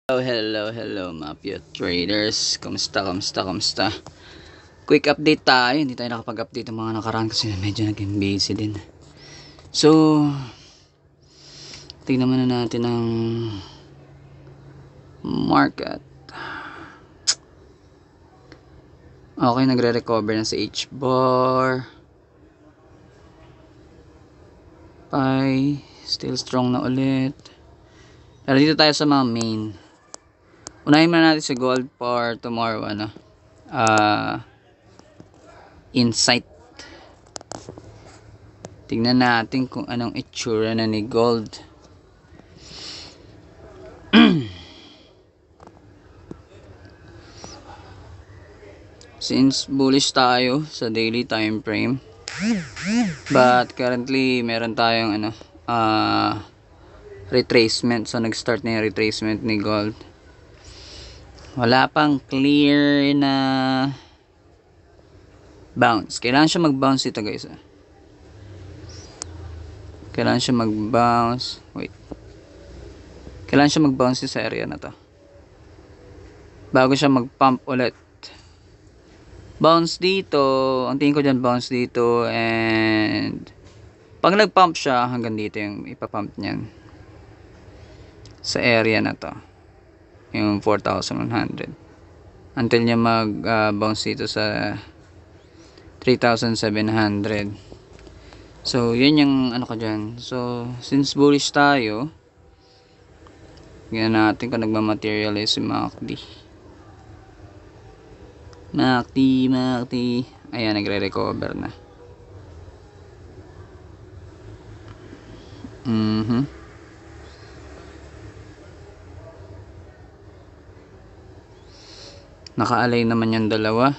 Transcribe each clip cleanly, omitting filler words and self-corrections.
Hello mga pure traders. Kamusta? Quick update tayo. Hindi tayo nakapag-update ng mga nakaraan kasi medyo naging busy din. So, tingnan muna natin ang market. Okay, nagre-recover na sa H-bar. Pi, still strong na ulit. Pero dito tayo sa mga main. Unahin muna natin sa gold for tomorrow, insight. Tingnan natin kung anong itsura na ni gold. Since bullish tayo sa daily time frame, but currently meron tayong retracement. So nag-start na yung retracement ni gold. Wala pang clear na bounce. Kailangan siya mag-bounce ito, guys. Kailangan siya mag-bounce. Kailangan siya mag-bounce sa area na to bago siya mag-pump ulit. Bounce dito. Ang tingin ko dyan, bounce dito. And pag nag-pump siya, hanggang dito yung ipapump niyan. Sa area na to. Yung 4,100. Until niya mag-bounce dito sa 3,700. So, yun yung ano ko dyan. So, since bullish tayo, tingnan natin kung nagmamaterialize si MACD. MACD. Ayan, nagre-recover na. Naka-align naman yung dalawa.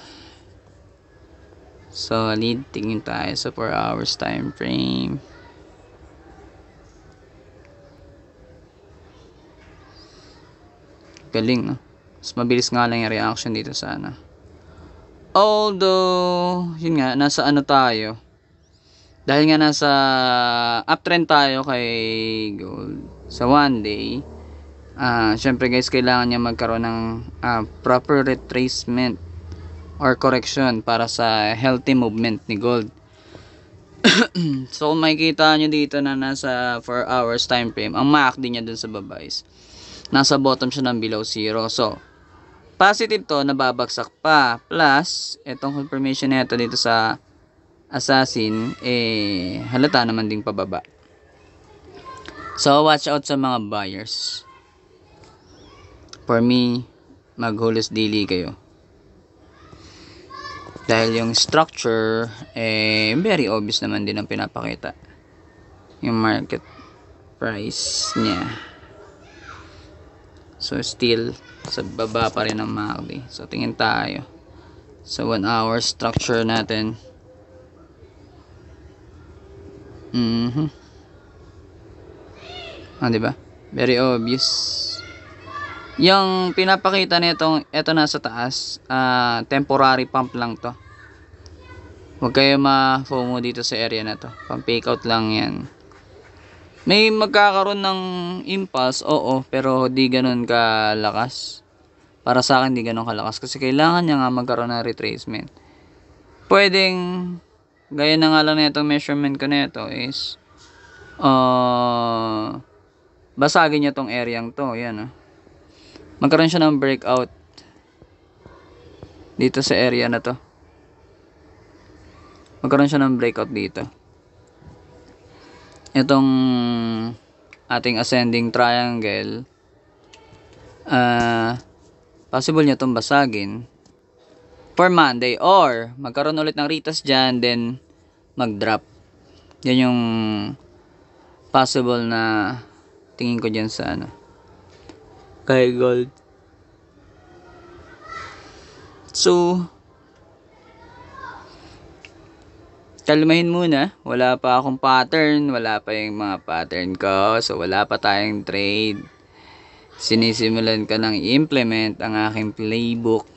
Solid. Tingin tayo sa 4 hours time frame. Galing, no? Mas mabilis nga lang yung reaction dito sa ano. Although, yun nga, nasa ano tayo. Dahil nga nasa uptrend tayo kay gold sa one day. Syempre guys, kailangan niya magkaroon ng proper retracement or correction para sa healthy movement ni gold. So kung makikita nyo dito na nasa 4 hours time frame, ang MACD niya dun sa baba is nasa bottom siya ng below zero. So positive to, nababagsak pa. Plus, itong confirmation nito dito sa assassin, halata naman ding pababa. So watch out sa mga buyers. For me, maghulos daily kayo. Dahil yung structure, very obvious naman din ang pinapakita. Yung market price niya. So, still, sa baba pa rin ang MACD. So, tingin tayo sa 1 hour structure natin. Diba? Very obvious. Yung pinapakita nitong ito nasa taas, temporary pump lang to. Huwag kayo ma-FOMO dito sa area na to. Pang fake out lang yan. May magkakaroon ng impulse, oo, pero di ganun kalakas. Para sa akin di ganun kalakas kasi kailangan niya nga magkaroon ng retracement. Pwedeng gaya na nga lang na itong measurement ko na ito is basagin niya tong area to. Yan, magkaroon siya ng breakout dito sa area na to. Magkaroon siya ng breakout dito. Itong ating ascending triangle, possible niya itong basagin for Monday or magkaroon ulit ng retest dyan, then mag-drop. Yan yung possible na tingin ko dyan sa kay gold. So, kalmahin muna. Wala pa akong pattern. Wala pa yung mga pattern ko. So, wala pa tayong trade. Sinisimulan ko nang i-implement ang aking playbook.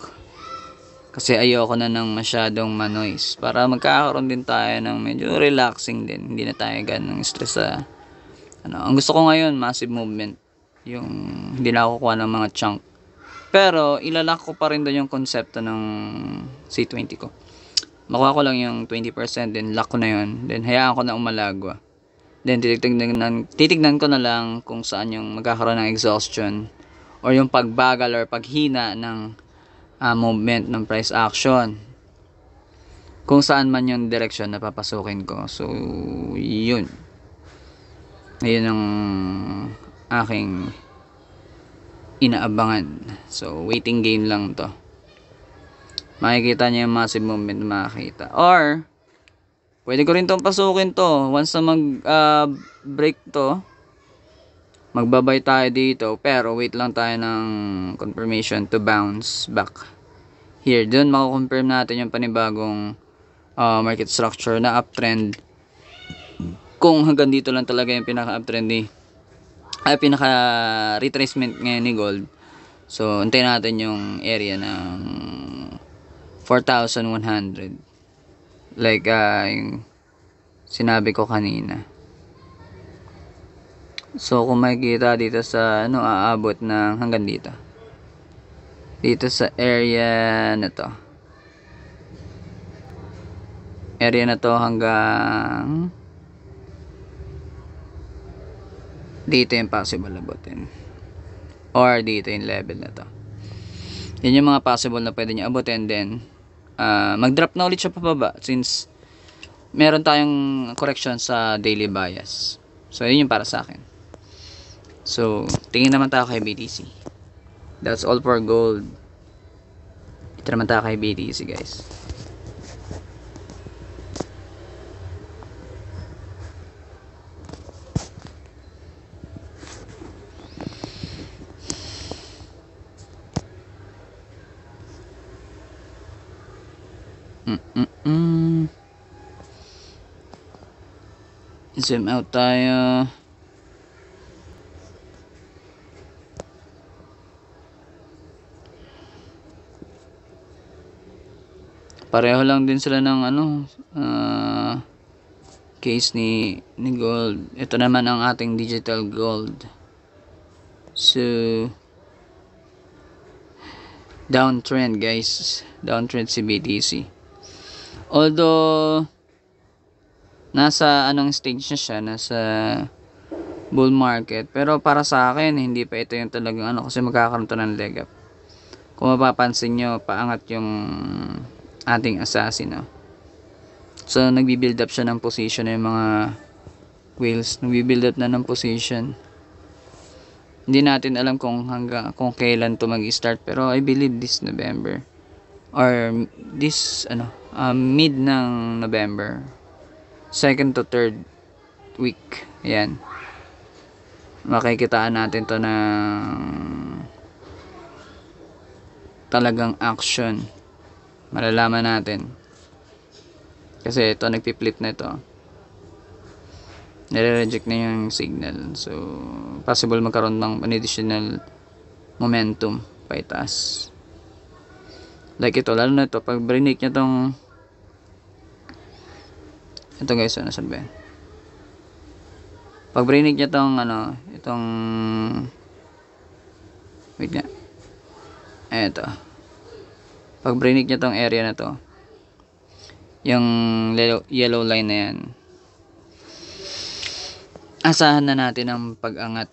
Kasi ayoko na ng masyadong manoise. Para magkakaroon din tayo ng medyo relaxing din. Hindi na tayo ganong stress sa ang gusto ko ngayon, massive movement. yung hindi na ako kukuha ng mga chunk. Pero ilalak ko pa rin doon yung konsepto ng C20 ko. Makuha ko lang yung 20%, then lock ko na yun, then hayaan ko na umalagwa. Then titignan ko na lang kung saan yung magkakaroon ng exhaustion or yung pagbagal or paghina ng movement ng price action, kung saan man yung direction na papasukin ko. So yun ang aking inaabangan. So waiting game lang to. Makikita niyo yung massive movement na makikita. Or pwede ko rin tong pasukin to once na mag break to. Magbabay tayo dito, pero wait lang tayo ng confirmation to bounce back here. Doon mako-confirm natin yung panibagong market structure na uptrend, kung hanggang dito lang talaga yung pinaka-uptrend pinaka retracement ngayon ni gold. So antayin natin yung area ng 4,100, like yung sinabi ko kanina. So kung makikita dito sa aabot ng hanggang dito sa area na to, hanggang dito yung possible abutin, or dito yung level na to. Yan yung mga possible na pwede nyo abutin. Then mag-drop na ulit siya pababa since meron tayong correction sa daily bias. So yun yung para sa akin. So tingin naman tayo kay BTC. That's all for gold. Ito naman tayo kay BTC, guys. Zoom out tayo. Pareho lang din sila ng case ni gold. Ito naman ang ating digital gold. So downtrend, guys. Downtrend si BTC. Although nasa stage na siya, nasa bull market, pero para sa akin hindi pa ito yung talagang kasi magkakaroon to ng leg up. Kung mapapansin nyo, paangat yung ating assassin, so nagbi-build up siya ng position, yung mga whales nagbi-build up na ng position. Hindi natin alam kung kailan to mag-start, pero I believe this November or this mid ng November, 2nd to 3rd week. Ayan, makikitaan natin to ng talagang action. Malalaman natin kasi ito nagpi-flip na ito, nire-reject na yung signal. So possible magkaroon ng additional momentum pa itaas, like ito, lalo na ito pag break niya tong ito, guys. Nasaan ba yan? Pag break niya tong itong wait nga, eto, pag break niya tong area na to, yung yellow line na yan, asahan na natin ang pag-angat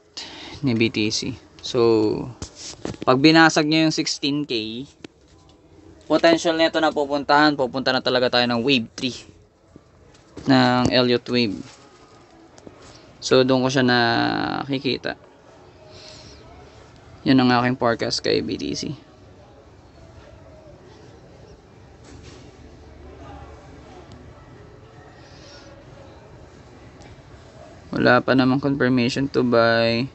ni BTC. So pag binasag niya yung 16k, potential nito na pupunta na talaga tayo ng wave 3 ng Elliott wave. So doon ko siya nakikita. Yan ang aking forecast kay BTC. Wala pa namang confirmation to buy.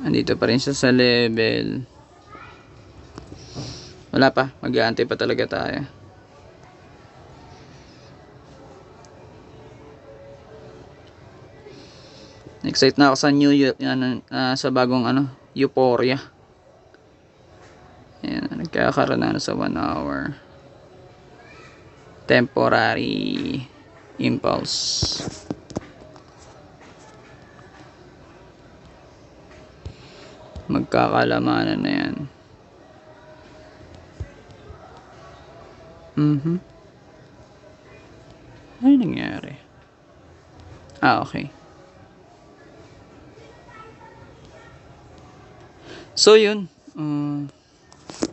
Andito pa rin siya sa level. Wala pa, mag-aantay pa talaga tayo. Excited na ako sa new sa bagong Euphoria. Ayan, nagkakaroon na sa 1 hour. Temporary impulse. Magkakalamanan na yan. Ano nangyari? Okay. So yun,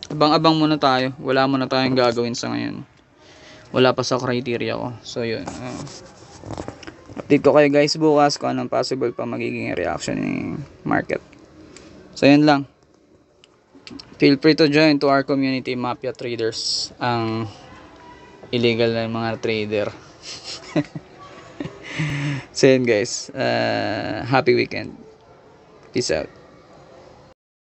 abang-abang muna tayo. Wala muna tayong gagawin sa ngayon. Wala pa sa criteria ko. So yun, update ko kayo guys bukas kung anong possible pa magiging reaction ni market. So yun lang. Feel free to join to our community, Mafia Traders, ang illegal na mga trader. So yun guys, happy weekend. Peace out.